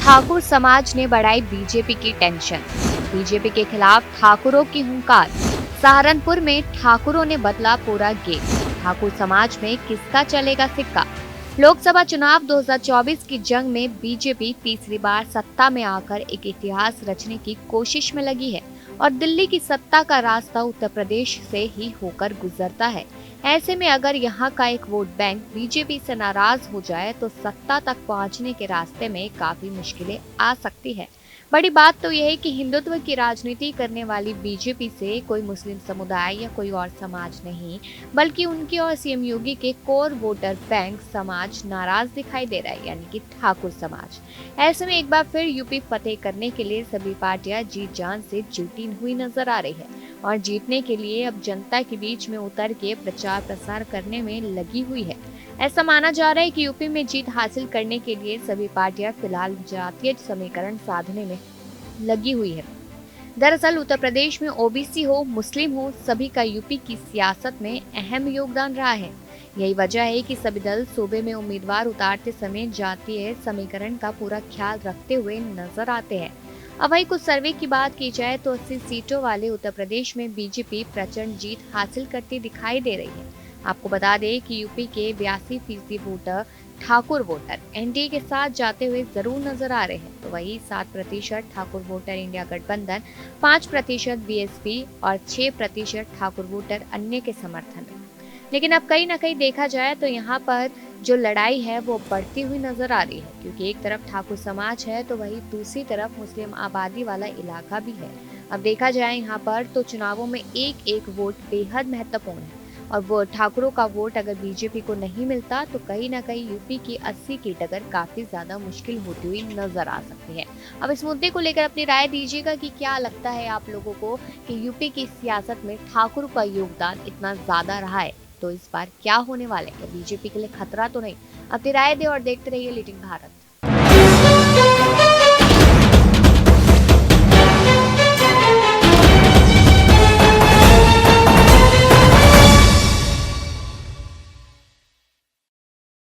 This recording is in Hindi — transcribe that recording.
ठाकुर समाज ने बढ़ाई बीजेपी की टेंशन। बीजेपी के खिलाफ ठाकुरों की हुंकार। सहारनपुर में ठाकुरों ने बदला पूरा गेम। ठाकुर समाज में किसका चलेगा सिक्का। लोकसभा चुनाव 2024 की जंग में बीजेपी तीसरी बार सत्ता में आकर एक इतिहास रचने की कोशिश में लगी है और दिल्ली की सत्ता का रास्ता उत्तर प्रदेश से ही होकर गुजरता है। ऐसे में अगर यहाँ का एक वोट बैंक बीजेपी से नाराज हो जाए तो सत्ता तक पहुँचने के रास्ते में काफी मुश्किलें आ सकती है। बड़ी बात तो यह है कि हिंदुत्व की राजनीति करने वाली बीजेपी से कोई मुस्लिम समुदाय या कोई और समाज नहीं, बल्कि उनकी और सीएम योगी के कोर वोटर बैंक समाज नाराज दिखाई दे रहा है, यानी कि ठाकुर समाज। ऐसे में एक बार फिर यूपी फतेह करने के लिए सभी पार्टियां जीत जान से जुटी हुई नजर आ रही है और जीतने के लिए अब जनता के बीच में उतर के प्रचार प्रसार करने में लगी हुई है। ऐसा माना जा रहा है कि यूपी में जीत हासिल करने के लिए सभी पार्टियां फिलहाल जातीय समीकरण साधने में लगी हुई है। दरअसल उत्तर प्रदेश में ओबीसी हो, मुस्लिम हो, सभी का यूपी की सियासत में अहम योगदान रहा है। यही वजह है कि सभी दल सूबे में उम्मीदवार उतारते समय जातीय समीकरण का पूरा ख्याल रखते हुए नजर आते हैं। अब वही कुछ सर्वे की बात की जाए तो 80 सीटों वाले उत्तर प्रदेश में बीजेपी प्रचंड जीत हासिल करती दिखाई दे रही है। आपको बता दें कि यूपी के 82% वोटर ठाकुर वोटर एनडीए के साथ जाते हुए जरूर नजर आ रहे हैं, तो वही 7% ठाकुर वोटर इंडिया गठबंधन, 5% बीएसपी और 6% ठाकुर वोटर अन्य के समर्थन में। लेकिन अब कहीं ना कहीं देखा जाए तो यहाँ पर जो लड़ाई है वो बढ़ती हुई नजर आ रही है, क्योंकि एक तरफ ठाकुर समाज है तो वही दूसरी तरफ मुस्लिम आबादी वाला इलाका भी है। अब देखा जाए यहाँ पर तो चुनावों में एक एक वोट बेहद महत्वपूर्ण है और वो ठाकुरों का वोट अगर बीजेपी को नहीं मिलता तो कहीं ना कहीं यूपी की 80 की टक्कर काफी ज्यादा मुश्किल होती हुई नजर आ सकती है। अब इस मुद्दे को लेकर अपनी राय दीजिएगा कि क्या लगता है आप लोगों को कि यूपी की सियासत में ठाकुर का योगदान इतना ज्यादा रहा है, तो इस बार क्या होने वाला है, बीजेपी के लिए खतरा तो नहीं। अपनी राय दे और देखते रहिए लिटिल भारत।